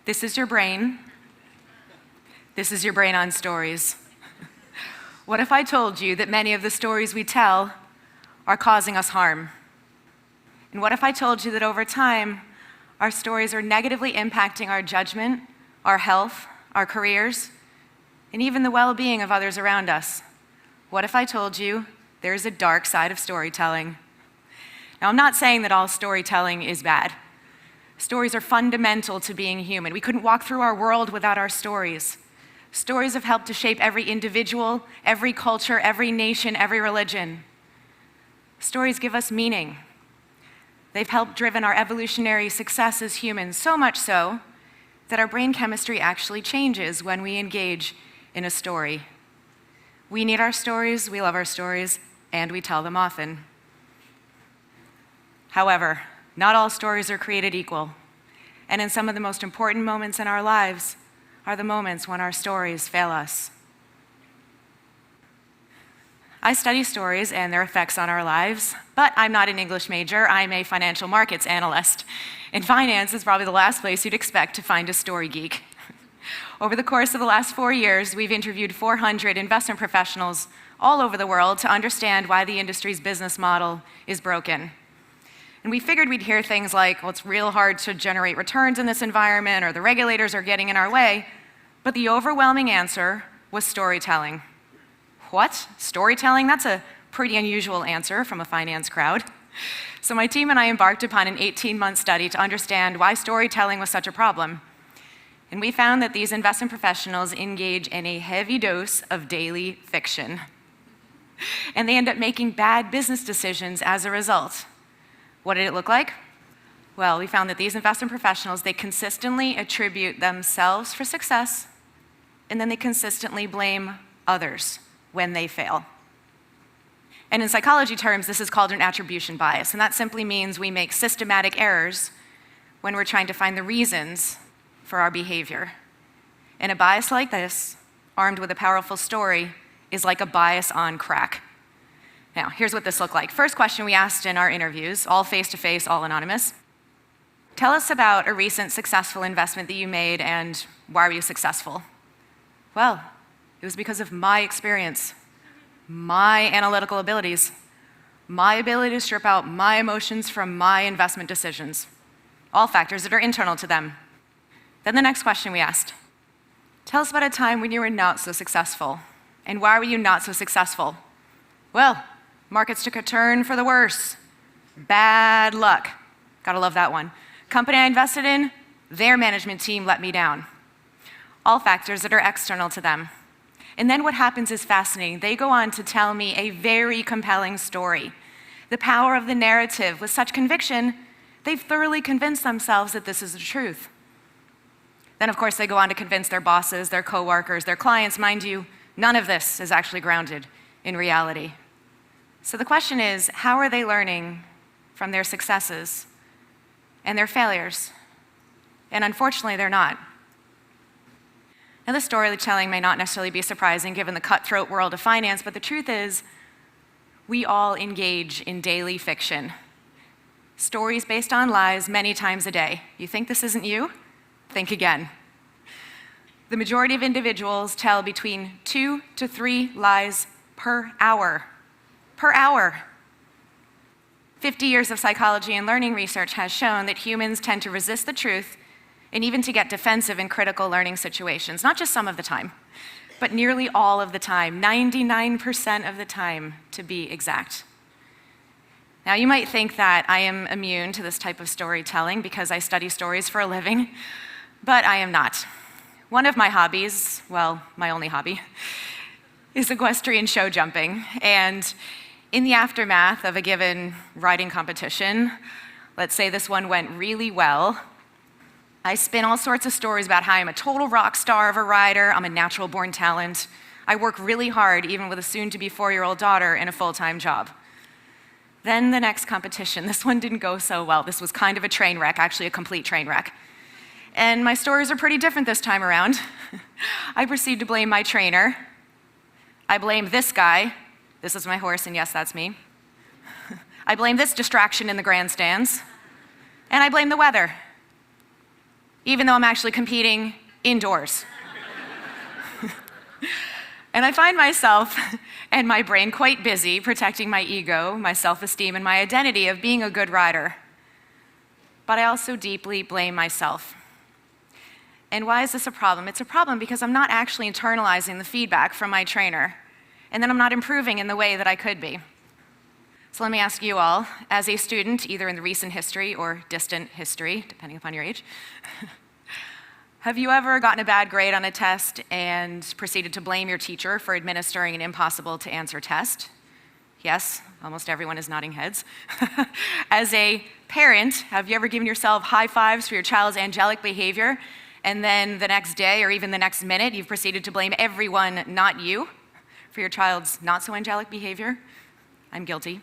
This is your brain. This is your brain on stories. What if I told you that many of the stories we tell are causing us harm? And what if I told you that over time, our stories are negatively impacting our judgment, our health, our careers, and even the well-being of others around us? What if I told you there's a dark side of storytelling? Now, I'm not saying that all storytelling is bad. Stories are fundamental to being human. We couldn't walk through our world without our stories. Stories have helped to shape every individual, every culture, every nation, every religion. Stories give us meaning. They've helped driven our evolutionary success as humans, so much so that our brain chemistry actually changes when we engage in a story. We need our stories, we love our stories, and we tell them often. However, not all stories are created equal, and in some of the most important moments in our lives are the moments when our stories fail us. I study stories and their effects on our lives, but I'm not an English major, I'm a financial markets analyst. In finance is probably the last place you'd expect to find a story geek. Over the course of the last 4 years, we've interviewed 400 investment professionals all over the world to understand why the industry's business model is broken. And we figured we'd hear things like, well, it's real hard to generate returns in this environment, or the regulators are getting in our way. But the overwhelming answer was storytelling. What? Storytelling? That's a pretty unusual answer from a finance crowd. So my team and I embarked upon an 18-month study to understand why storytelling was such a problem. And we found that these investment professionals engage in a heavy dose of daily fiction. And they end up making bad business decisions as a result. What did it look like? Well, we found that these investment professionals, they consistently attribute themselves for success, and then they consistently blame others when they fail. And in psychology terms, this is called an attribution bias, and that simply means we make systematic errors when we're trying to find the reasons for our behavior. And a bias like this, armed with a powerful story, is like a bias on crack. Now, here's what this looked like. First question we asked in our interviews, all face-to-face, all anonymous. Tell us about a recent successful investment that you made, and why were you successful? Well, it was because of my experience, my analytical abilities, my ability to strip out my emotions from my investment decisions, all factors that are internal to them. Then the next question we asked, tell us about a time when you were not so successful, and why were you not so successful? Well, markets took a turn for the worse. Bad luck. Gotta love that one. Company I invested in, their management team let me down. All factors that are external to them. And then what happens is fascinating. They go on to tell me a very compelling story. The power of the narrative with such conviction, they've thoroughly convinced themselves that this is the truth. Then, of course, they go on to convince their bosses, their coworkers, their clients. Mind you, none of this is actually grounded in reality. So the question is, how are they learning from their successes and their failures? And unfortunately, they're not. Now, the storytelling may not necessarily be surprising given the cutthroat world of finance, but the truth is, we all engage in daily fiction. Stories based on lies many times a day. You think this isn't you? Think again. The majority of individuals tell between 2 to 3 lies per hour. Per hour. 50 years of psychology and learning research has shown that humans tend to resist the truth and even to get defensive in critical learning situations, not just some of the time, but nearly all of the time, 99% of the time to be exact. Now, you might think that I am immune to this type of storytelling because I study stories for a living, but I am not. One of my hobbies, well, my only hobby, is equestrian show jumping, and in the aftermath of a given riding competition, let's say this one went really well, I spin all sorts of stories about how I'm a total rock star of a rider, I'm a natural born talent, I work really hard even with a soon-to-be 4-year-old daughter and a full-time job. Then the next competition, this one didn't go so well. This was kind of a train wreck, actually a complete train wreck. And my stories are pretty different this time around. I proceed to blame my trainer. I blame this guy This is my horse, and yes, that's me. I blame this distraction in the grandstands, and I blame the weather, even though I'm actually competing indoors. And I find myself and my brain quite busy protecting my ego, my self-esteem, and my identity of being a good rider. But I also deeply blame myself. And why is this a problem? It's a problem because I'm not actually internalizing the feedback from my trainer, and then I'm not improving in the way that I could be. So let me ask you all, as a student, either in the recent history or distant history, depending upon your age, have you ever gotten a bad grade on a test and proceeded to blame your teacher for administering an impossible-to-answer test? Yes, almost everyone is nodding heads. As a parent, have you ever given yourself high fives for your child's angelic behavior, and then the next day or even the next minute, you've proceeded to blame everyone, not you, for your child's not-so-angelic behavior? I'm guilty.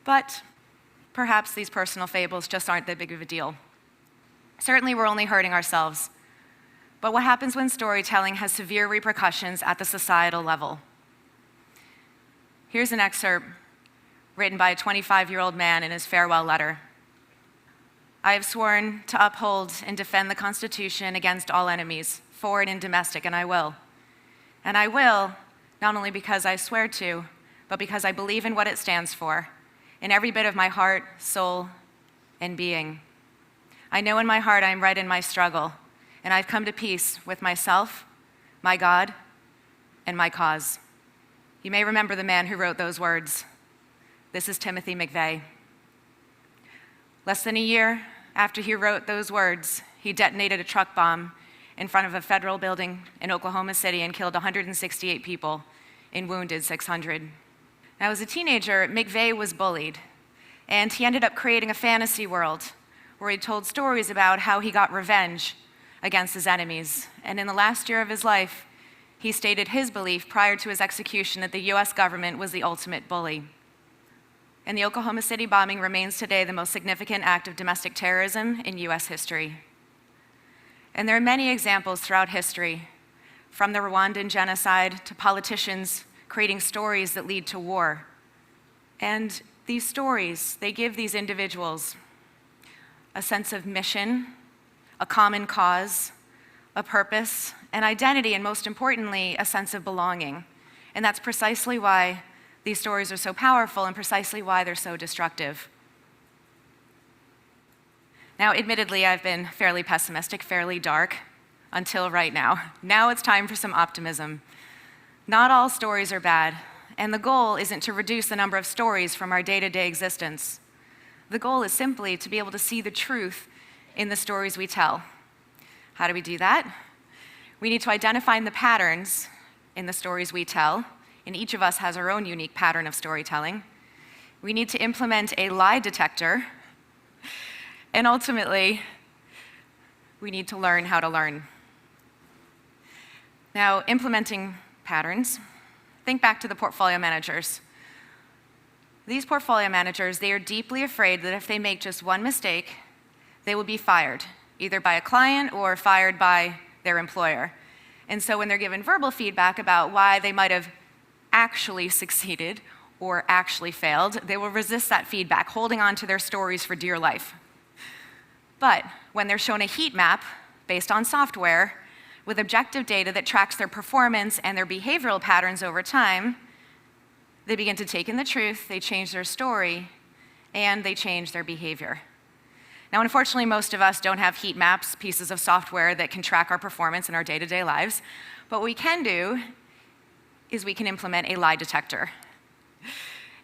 But perhaps these personal fables just aren't that big of a deal. Certainly, we're only hurting ourselves. But what happens when storytelling has severe repercussions at the societal level? Here's an excerpt written by a 25-year-old man in his farewell letter. I have sworn to uphold and defend the Constitution against all enemies, foreign and domestic, and I will. And I will, not only because I swear to, but because I believe in what it stands for, in every bit of my heart, soul, and being. I know in my heart I am right in my struggle, and I've come to peace with myself, my God, and my cause. You may remember the man who wrote those words. This is Timothy Mcveigh. Less than a year after he wrote those words, he detonated a truck bomb in front of a federal building in Oklahoma City and killed 168 people and wounded 600. Now, as a teenager, Mcveigh was bullied, and he ended up creating a fantasy world where he told stories about how he got revenge against his enemies. And in the last year of his life, he stated his belief prior to his execution that the US government was the ultimate bully. And the Oklahoma City bombing remains today the most significant act of domestic terrorism in US history. And there are many examples throughout history, from the Rwandan genocide to politicians creating stories that lead to war. And these stories, they give these individuals a sense of mission, a common cause, a purpose, an identity, and most importantly, a sense of belonging. And that's precisely why these stories are so powerful and precisely why they're so destructive. Now, admittedly, I've been fairly pessimistic, fairly dark, until right now. Now it's time for some optimism. Not all stories are bad, and the goal isn't to reduce the number of stories from our day-to-day existence. The goal is simply to be able to see the truth in the stories we tell. How do we do that? We need to identify the patterns in the stories we tell, and each of us has our own unique pattern of storytelling. We need to implement a lie detector, and ultimately, we need to learn how to learn. Now, implementing patterns, think back to the portfolio managers. These portfolio managers, they are deeply afraid that if they make just one mistake, they will be fired, either by a client or fired by their employer. And so when they're given verbal feedback about why they might have actually succeeded or actually failed, they will resist that feedback, holding on to their stories for dear life. But when they're shown a heat map based on software with objective data that tracks their performance and their behavioral patterns over time, they begin to take in the truth, they change their story, and they change their behavior. Now, unfortunately, most of us don't have heat maps, pieces of software that can track our performance in our day-to-day lives. But what we can do is we can implement a lie detector.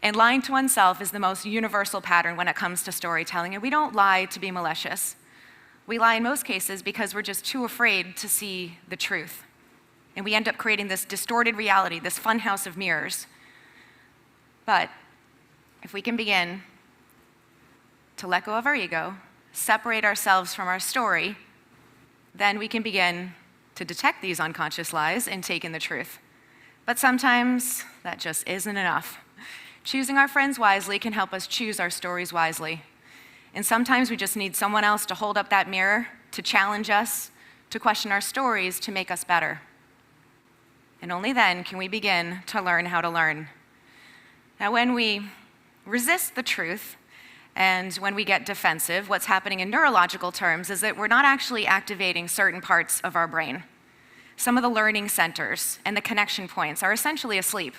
And lying to oneself is the most universal pattern when it comes to storytelling, and we don't lie to be malicious. We lie in most cases because we're just too afraid to see the truth. And we end up creating this distorted reality, this funhouse of mirrors. But if we can begin to let go of our ego, separate ourselves from our story, then we can begin to detect these unconscious lies and take in the truth. But sometimes that just isn't enough. Choosing our friends wisely can help us choose our stories wisely. And sometimes we just need someone else to hold up that mirror, to challenge us, to question our stories, to make us better. And only then can we begin to learn how to learn. Now, when we resist the truth and when we get defensive, what's happening in neurological terms is that we're not actually activating certain parts of our brain. Some of the learning centers and the connection points are essentially asleep.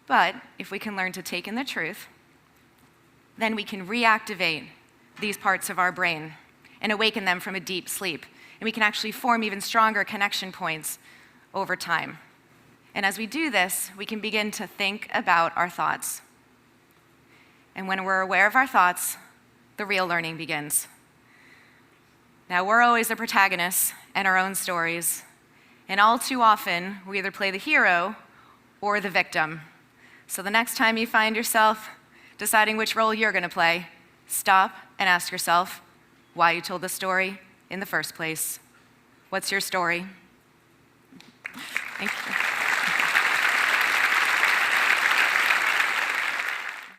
But if we can learn to take in the truth, then we can reactivate these parts of our brain and awaken them from a deep sleep. And we can actually form even stronger connection points over time. And as we do this, we can begin to think about our thoughts. And when we're aware of our thoughts, the real learning begins. Now, we're always the protagonists in our own stories, and all too often, we either play the hero or the victim. So the next time you find yourself deciding which role you're going to play, stop and ask yourself why you told the story in the first place. What's your story? Thank you.